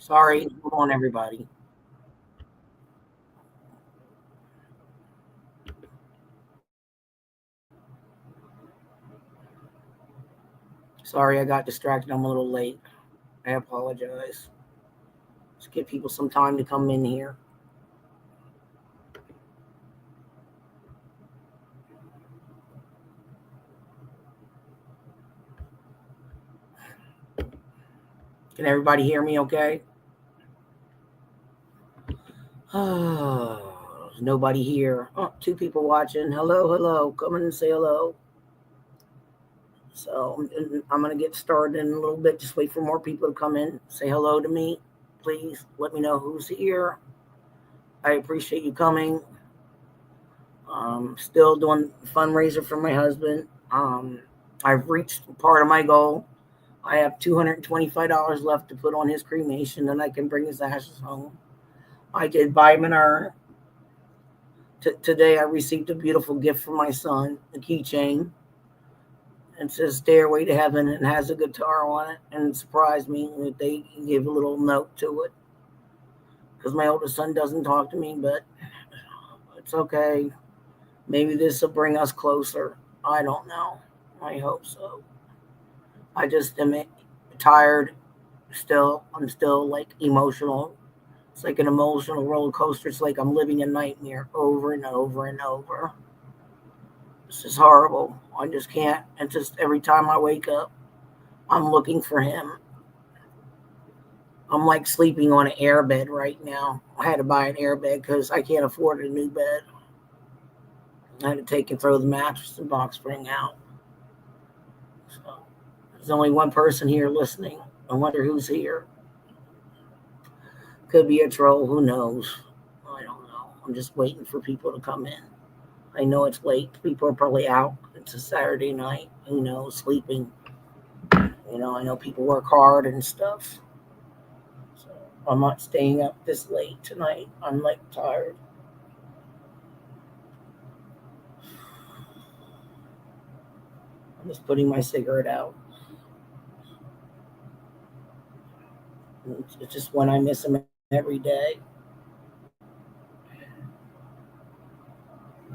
Sorry, hold on, everybody. Sorry, I got distracted. I'm a little late. I apologize. Just give people some time to come in here. Can everybody hear me okay? There's nobody here. Oh, two people watching. Hello, hello. Come in and say hello. So I'm going to get started in a little bit. Just wait for more people to come in. Say hello to me. Please let me know who's here. I appreciate you coming. Still doing fundraiser for my husband. I've reached part of my goal. I have $225 left to put on his cremation, and I can bring his ashes home. I did buy him an urn. Today, I received a beautiful gift from my son, a keychain. It says "Stairway to Heaven" and has a guitar on it. And it surprised me that they gave a little note to it because my oldest son doesn't talk to me, but it's okay. Maybe this will bring us closer. I don't know. I hope so. I just am tired still. I'm still like emotional. It's like an emotional roller coaster. It's like I'm living a nightmare over and over and over. This is horrible. I just can't. And just every time I wake up, I'm looking for him. I'm like sleeping on an air bed right now. I had to buy an air bed because I can't afford a new bed. I had to take and throw the mattress and box spring out. So there's only one person here listening. I wonder who's here. Could be a troll. Who knows? I don't know. I'm just waiting for people to come in. I know it's late. People are probably out. It's a Saturday night. Who knows? Sleeping. I know people work hard and stuff. So I'm not staying up this late tonight. I'm like tired. I'm just putting my cigarette out. It's just when I miss him every day.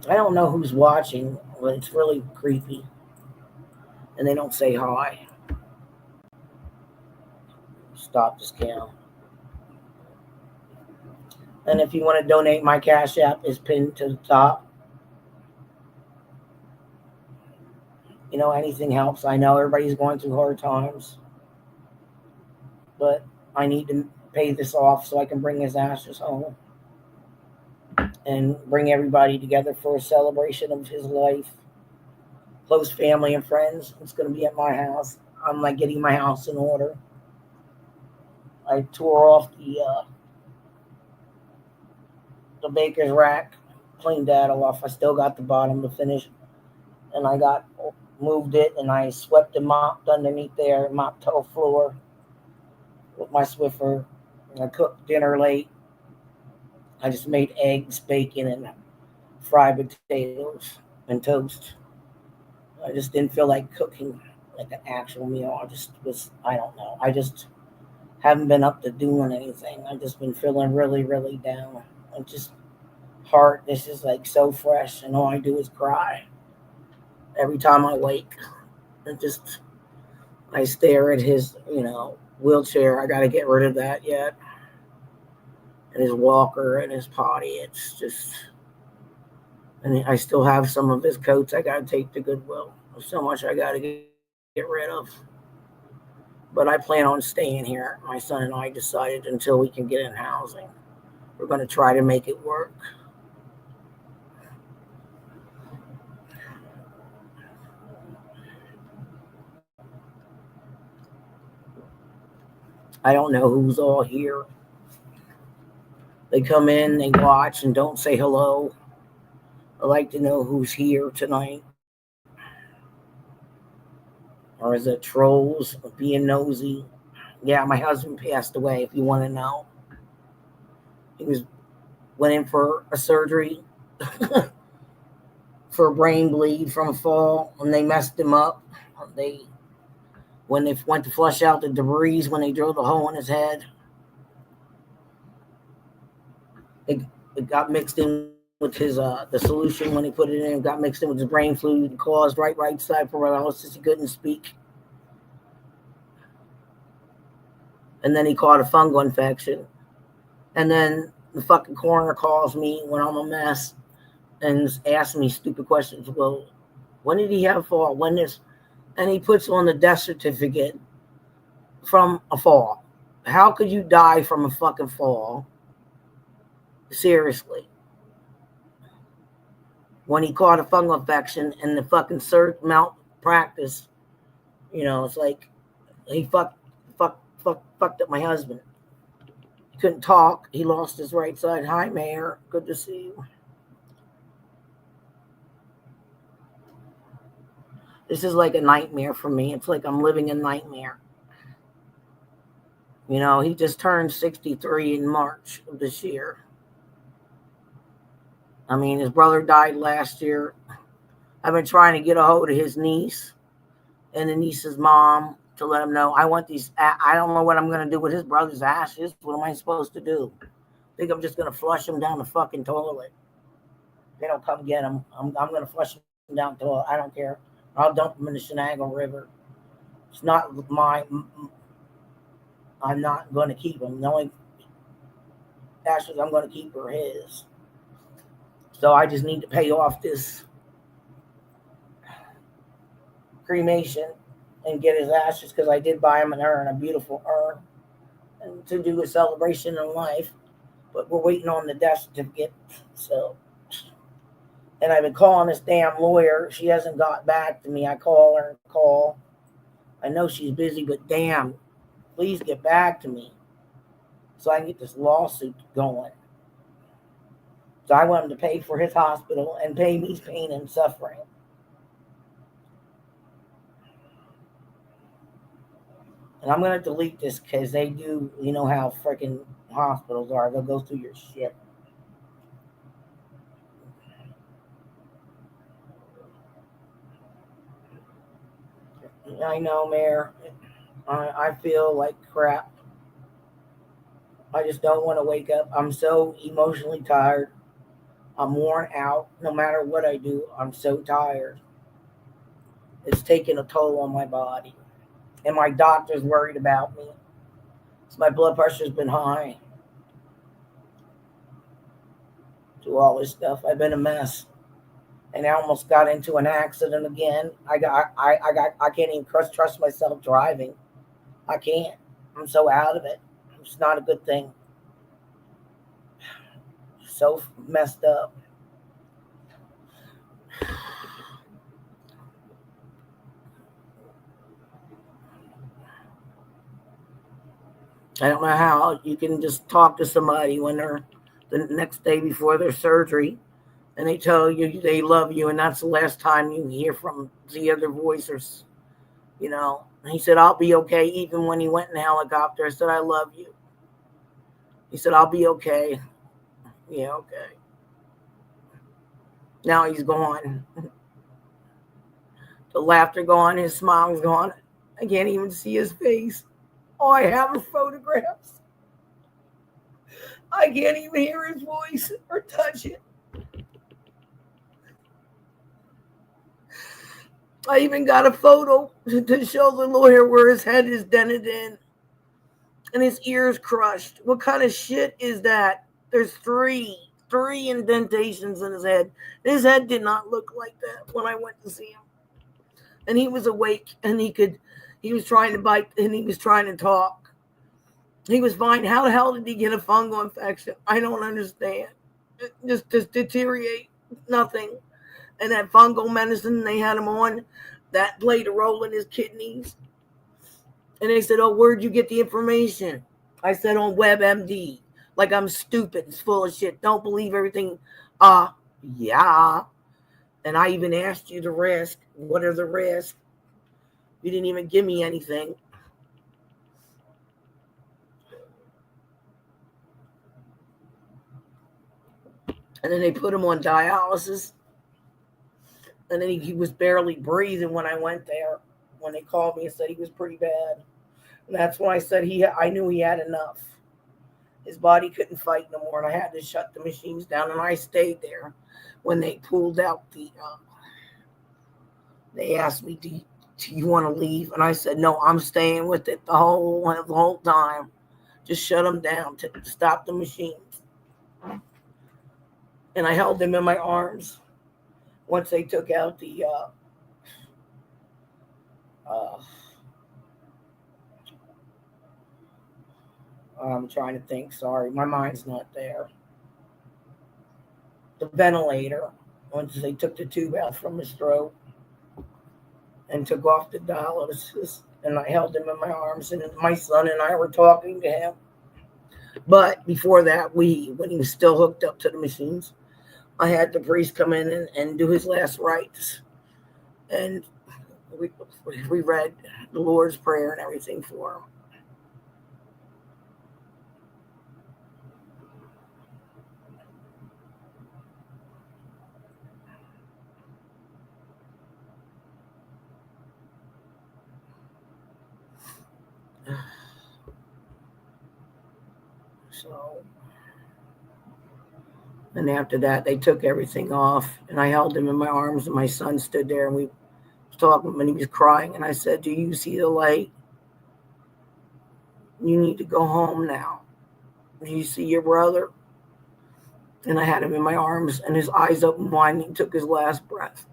I don't know who's watching, but it's really creepy. And they don't say hi. Stop this cam. And if you want to donate, my Cash App is pinned to the top. Anything helps. I know everybody's going through hard times, but I need to pay this off so I can bring his ashes home and bring everybody together for a celebration of his life. Close family and friends. It's going to be at my house. I'm like getting my house in order. I tore off the baker's rack, cleaned that off. I still got the bottom to finish, and I got moved it, and I swept and mopped underneath there, mopped the whole floor with my Swiffer. And I cooked dinner late. I just made eggs, bacon, and fried potatoes and toast. I just didn't feel like cooking like an actual meal. I don't know. I just haven't been up to doing anything. I've just been feeling really, really down. I'm just heart. This is like so fresh, and all I do is cry every time I wake. And just I stare at his, wheelchair. I got to get rid of that yet. And his walker and his potty. It's just, and I still have some of his coats I got to take to Goodwill. There's so much I got to get rid of. But I plan on staying here. My son and I decided until we can get in housing. We're going to try to make it work. I don't know who's all here. They come in, they watch, and don't say hello. I like to know who's here tonight. Or is it trolls being nosy? Yeah, my husband passed away, if you want to know. He went in for a surgery for a brain bleed from a fall, and they messed him up. When they went to flush out the debris when they drilled a hole in his head, it got mixed in with his the solution when he put it in. It got mixed in with his brain fluid, caused right side paralysis. He couldn't speak, and then he caught a fungal infection. And then the fucking coroner calls me when I'm a mess and asks me stupid questions. Well, when did he have a fall? When is? And he puts on the death certificate from a fall. How could you die from a fucking fall? Seriously. When he caught a fungal infection and the fucking malpractice, it's like he fucked up my husband. He couldn't talk. He lost his right side. Hi, Mayor. Good to see you. This is like a nightmare for me. It's like I'm living a nightmare. He just turned 63 in March of this year. I mean, his brother died last year. I've been trying to get a hold of his niece and the niece's mom to let him know I want these. I don't know what I'm going to do with his brother's ashes. What am I supposed to do? I think I'm just going to flush them down the fucking toilet. They don't come get them. I'm going to flush them down the toilet. I don't care. I'll dump them in the Shenango River. It's not I'm not going to keep them. The only ashes I'm going to keep are his. So I just need to pay off this cremation and get his ashes because I did buy him an urn, a beautiful urn, and to do a celebration in life. But we're waiting on the death certificate. So, and I've been calling this damn lawyer. She hasn't got back to me. I call her and call. I know she's busy, but damn, please get back to me so I can get this lawsuit going. So I want him to pay for his hospital and pay me his pain and suffering. And I'm going to delete this because they do, how freaking hospitals are. They'll go through your shit. I know, Mayor. I feel like crap. I just don't want to wake up. I'm so emotionally tired. I'm worn out. No matter what I do, I'm so tired. It's taking a toll on my body. And my doctor's worried about me. So my blood pressure's been high. To all this stuff. I've been a mess. And I almost got into an accident again. I can't even trust myself driving. I can't. I'm so out of it. It's not a good thing. So messed up. I don't know how you can just talk to somebody when they're the next day before their surgery and they tell you they love you and that's the last time you hear from the other voice or, He said, I'll be okay. Even when he went in the helicopter, I said, I love you. He said, I'll be okay. Yeah, okay. Now he's gone. The laughter gone, his smile's gone. I can't even see his face. All I have are photographs. I can't even hear his voice or touch it. I even got a photo to show the lawyer where his head is dented in and his ears crushed. What kind of shit is that? There's three indentations in his head. His head did not look like that when I went to see him. And he was awake and he was trying to bite and he was trying to talk. He was fine. How the hell did he get a fungal infection? I don't understand. Just deteriorate. Nothing. And that fungal medicine they had him on, that played a role in his kidneys. And they said, oh, where'd you get the information? I said, on WebMD. Like I'm stupid. It's full of shit. Don't believe everything. Yeah. And I even asked you the risk. What are the risks? You didn't even give me anything. And then they put him on dialysis. And then he was barely breathing when I went there. When they called me and said he was pretty bad. And that's when I said I knew he had enough. His body couldn't fight no more, and I had to shut the machines down. And I stayed there when they pulled out the. They asked me, "Do you want to leave?" And I said, "No, I'm staying with it the whole time. Just shut them down to stop the machines." And I held him in my arms once they took out the. Uh, I'm trying to think. Sorry, my mind's not there. The ventilator. Once they took the tube out from his throat and took off the dialysis, and I held him in my arms, and my son and I were talking to him. But before that, when he was still hooked up to the machines, I had the priest come in and do his last rites, and we we read the Lord's Prayer and everything for him. So, and after that, they took everything off, and I held him in my arms, and my son stood there, and we was talking, and he was crying, and I said, "Do you see the light? You need to go home now. Do you see your brother?" And I had him in my arms, and his eyes open wide, and he took his last breath.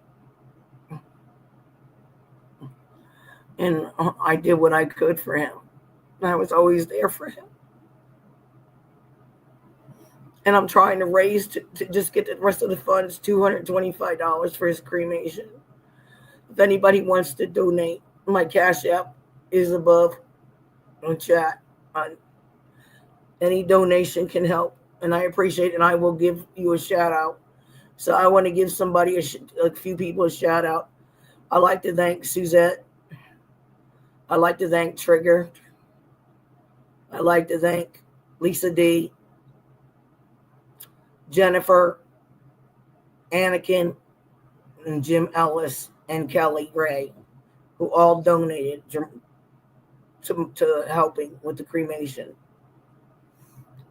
And I did what I could for him. I was always there for him. And I'm trying to raise to just get the rest of the funds, $225 for his cremation. If anybody wants to donate, my Cash App is above on chat. Any donation can help, and I appreciate it, and I will give you a shout out. So I want to give somebody, a few people, a shout out. I'd like to thank Suzette. I'd like to thank Trigger. I'd like to thank Lisa D, Jennifer, Anakin, and Jim Ellis, and Kelly Gray, who all donated to helping with the cremation.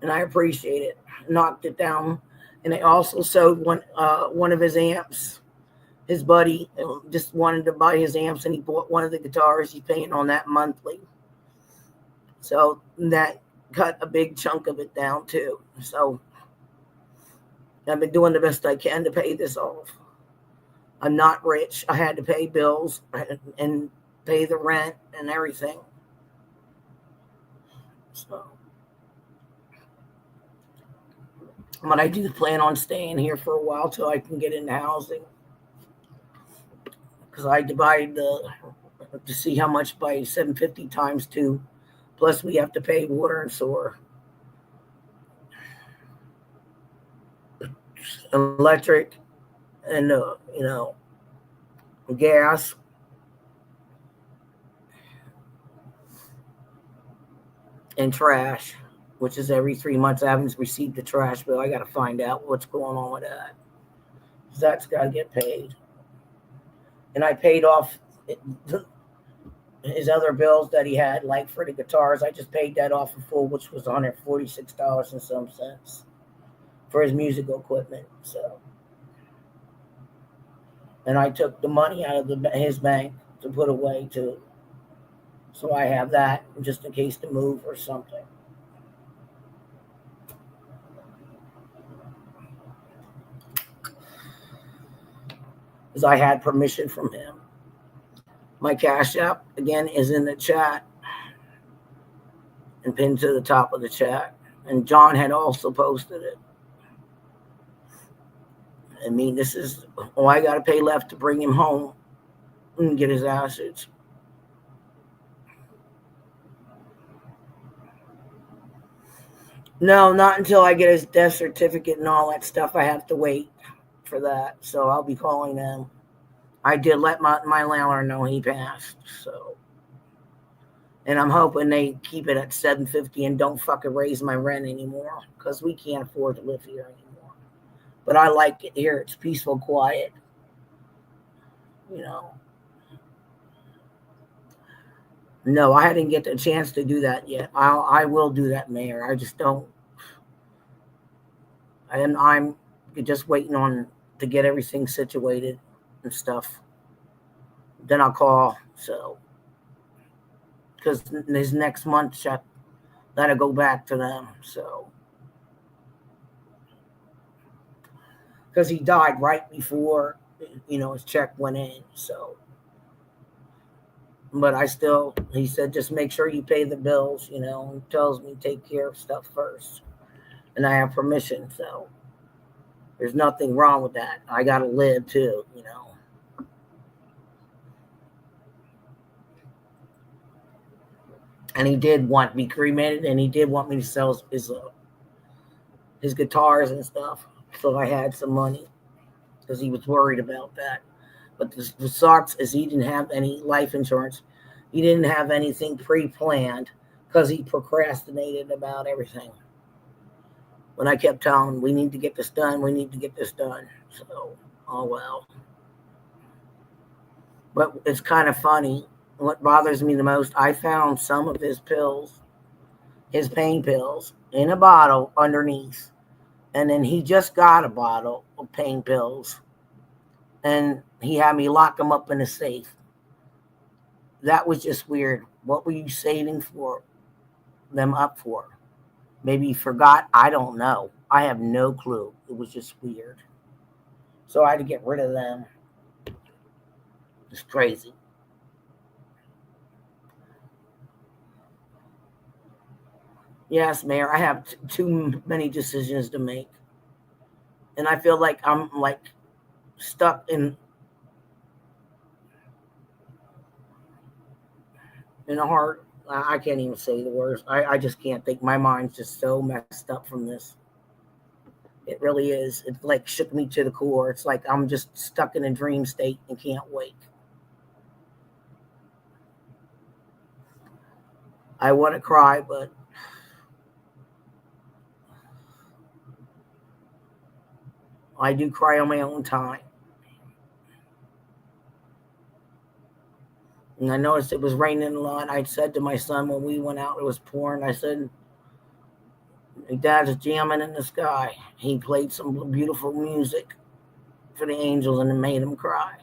And I appreciate it. Knocked it down. And I also sold one of his amps. His buddy just wanted to buy his amps, and he bought one of the guitars. He's paying on that monthly. So that cut a big chunk of it down too. So I've been doing the best I can to pay this off. I'm not rich. I had to pay bills and pay the rent and everything. So, but I do plan on staying here for a while till I can get into housing. Because I divide to see how much by 750 times 2. Plus we have to pay water and sewer, electric, and gas. And trash, which is every 3 months. I haven't received the trash bill. I got to find out what's going on with that. That's got to get paid. And I paid off his other bills that he had, like for the guitars. I just paid that off in full, which was $146 and some cents for his musical equipment. So, and I took the money out of his bank to put away too. So I have that just in case to move or something. Because I had permission from him. My Cash App, again, is in the chat and pinned to the top of the chat. And John had also posted it. I mean, this is all I got to pay left to bring him home and get his ashes. No, not until I get his death certificate and all that stuff. I have to wait for that. So I'll be calling them. I did let my landlord know he passed. So, and I'm hoping they keep it at $750 and don't fucking raise my rent anymore, because we can't afford to live here anymore. But I like it here. It's peaceful, quiet. No, I didn't get the chance to do that yet. I will do that, Mayor. I just don't And I'm just waiting on to get everything situated and stuff. Then I'll call. So, because this next month, that'll go back to them. So, because he died right before, his check went in. So, but he said, just make sure you pay the bills, he tells me take care of stuff first. And I have permission. So, there's nothing wrong with that. I got to live too, And he did want to be cremated, and he did want me to sell his guitars and stuff. So I had some money because he was worried about that. But the sucks is he didn't have any life insurance. He didn't have anything pre-planned because he procrastinated about everything. When I kept telling him, we need to get this done, we need to get this done. So, oh well. But it's kind of funny. What bothers me the most, I found some of his pills, his pain pills, in a bottle underneath. And then he just got a bottle of pain pills. And he had me lock them up in a safe. That was just weird. What were you saving them up for? Maybe you forgot. I don't know. I have no clue. It was just weird. So I had to get rid of them. It's crazy. Yes, Mayor, I have too many decisions to make. And I feel like I'm stuck in a heart. I can't even say the words. I just can't think. My mind's just so messed up from this. It really is. It like shook me to the core. It's like I'm just stuck in a dream state and can't wake. I want to cry, but I do cry on my own time. And I noticed it was raining a lot. I said to my son when we went out, it was pouring. I said, Dad's jamming in the sky. He played some beautiful music for the angels and it made him cry.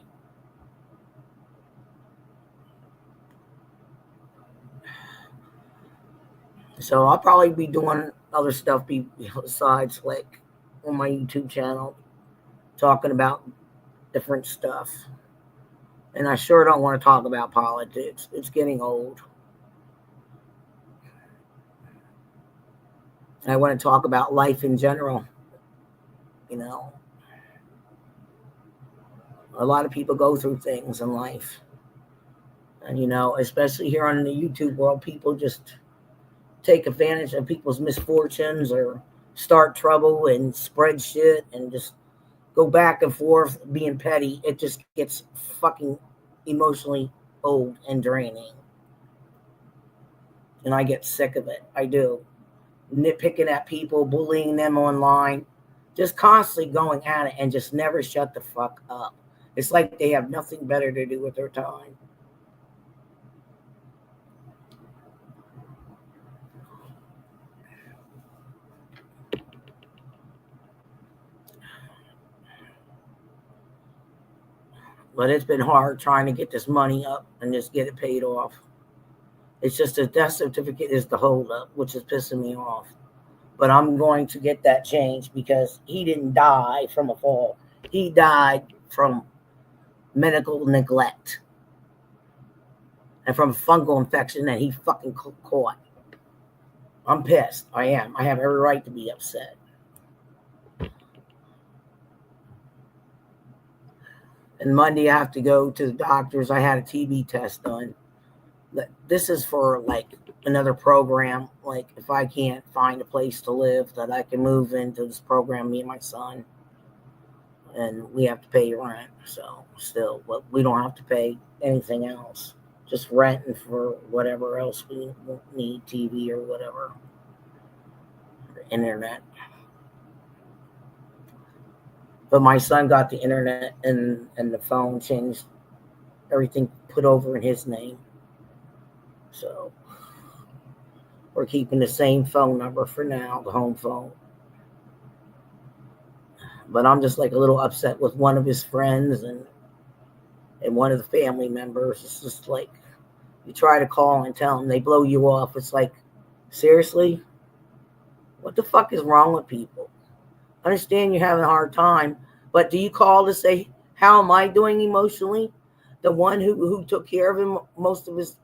So I'll probably be doing other stuff besides like on my YouTube channel, talking about different stuff. And I sure don't want to talk about politics. It's getting old. I want to talk about life in general. A lot of people go through things in life. And, especially here on the YouTube world, people just take advantage of people's misfortunes or start trouble and spread shit and just go back and forth being petty. It just gets fucking emotionally old and draining. And I get sick of it. I do. Nitpicking at people, bullying them online, just constantly going at it and just never shut the fuck up. It's like they have nothing better to do with their time. But it's been hard trying to get this money up and just get it paid off. It's just the death certificate is the holdup, which is pissing me off. But I'm going to get that changed because he didn't die from a fall. He died from medical neglect and from fungal infection that he fucking caught. I'm pissed. I am. I have every right to be upset. And Monday I have to go to the doctors. I had a TB test done. This is for like another program. Like if I can't find a place to live, that I can move into this program, me and my son. And we have to pay rent. So still, but we don't have to pay anything else. Just renting for whatever else we need, TV or whatever, or internet. But my son got the internet and the phone changed, everything put over in his name. So we're keeping the same phone number for now, the home phone. But I'm just like a little upset with one of his friends and one of the family members. It's just like you try to call and tell them, they blow you off. It's like, seriously? What the fuck is wrong with people? I understand you're having a hard time, but do you call to say, how am I doing emotionally? The one who took care of him most of his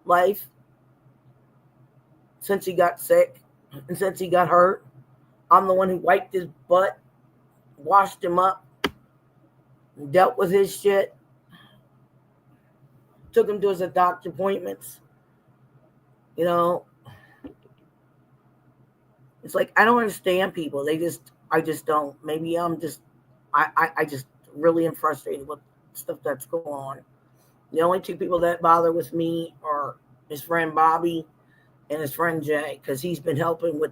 life since he got sick and since he got hurt. I'm the one who wiped his butt, washed him up, dealt with his shit, took him to his doctor appointments. You know, it's like, I don't understand people. I just don't. Maybe I just really am frustrated with stuff that's going on. The only two people that bother with me are his friend Bobby and his friend Jay, because he's been helping with,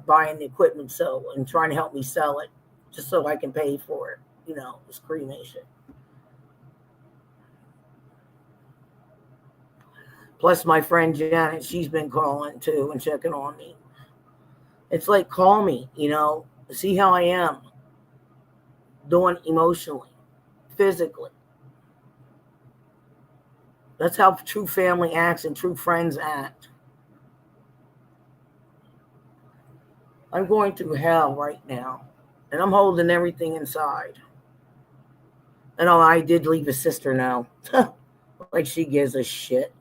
buying the equipment and trying to help me sell it just so I can pay for it, this cremation. Plus my friend Janet, she's been calling too and checking on me. It's like, call me, see how I am doing emotionally, physically. That's how true family acts and true friends act. I'm going through hell right now, and I'm holding everything inside. And I did leave his sister now. Like she gives a shit.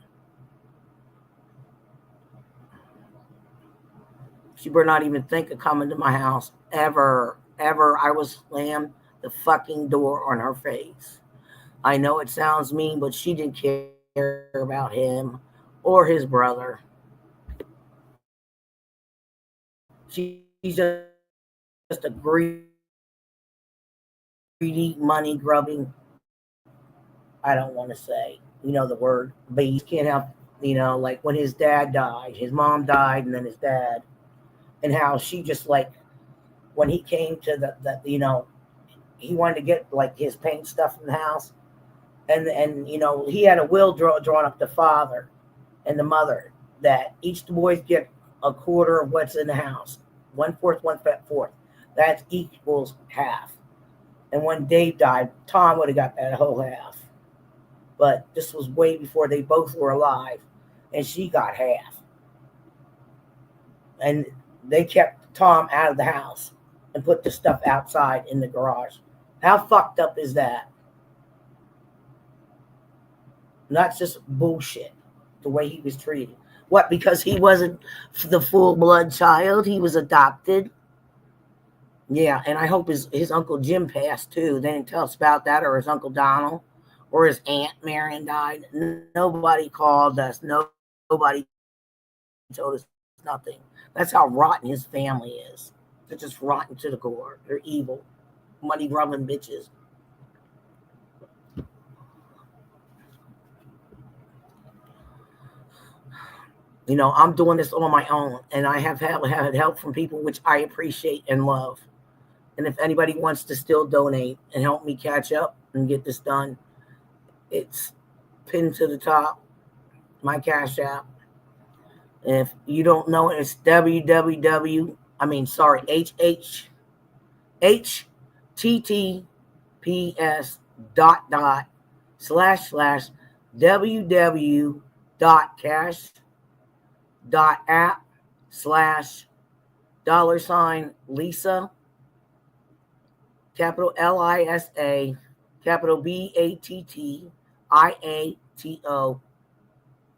She better not even think of coming to my house ever. Ever. I will slam the fucking door on her face. I know it sounds mean, but she didn't care about him or his brother. She's just a greedy, money grubbing, I don't want to say, the word beast. Can't help, like when his dad died, his mom died, and then his dad, and how she just like, when he came to the he wanted to get like his paint stuff in the house, and he had a will drawn up, the father and the mother, that each the boys get a quarter of what's in the house, 1/4, 1/4. That equals half. And when Dave died, Tom would have got that whole half. But this was way before they both were alive, and she got half. And they kept Tom out of the house and put the stuff outside in the garage. How fucked up is that? And that's just bullshit, the way he was treated. What, because he wasn't the full-blood child? He was adopted? Yeah, and I hope his Uncle Jim passed, too. They didn't tell us about that, or his Uncle Donald, or his Aunt Marion died. Nobody called us. Nobody told us nothing. That's how rotten his family is. They're just rotten to the core. They're evil, money-grubbing bitches. I'm doing this on my own, and I have had help from people, which I appreciate and love. And if anybody wants to still donate and help me catch up and get this done, it's pinned to the top, my Cash App. And if you don't know it, it's https://www.cash.app/$Lisa, capital LISA, capital BATTIATO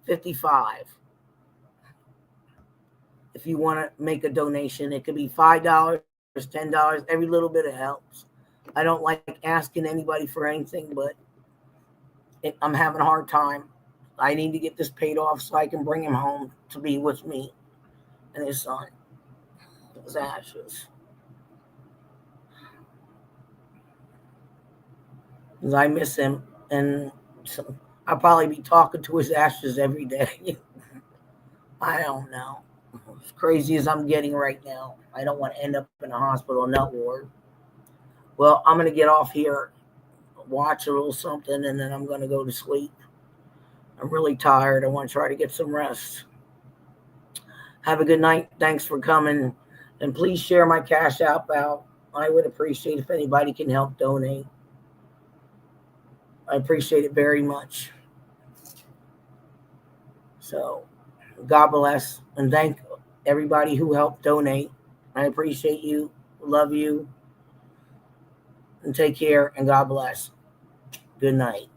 55. If you want to make a donation, it could be $5, $10. Every little bit helps. I don't like asking anybody for anything, but I'm having a hard time. I need to get this paid off so I can bring him home to be with me and his son, his ashes. Because I miss him, and I'll probably be talking to his ashes every day. I don't know. As crazy as I'm getting right now, I don't want to end up in a hospital nut ward. Well, I'm going to get off here, watch a little something, and then I'm going to go to sleep. I'm really tired. I want to try to get some rest. Have a good night. Thanks for coming. And please share my Cash App out. I would appreciate if anybody can help donate. I appreciate it very much. So, God bless and thank everybody who helped donate. I appreciate you, love you, and take care, and God bless. Good night.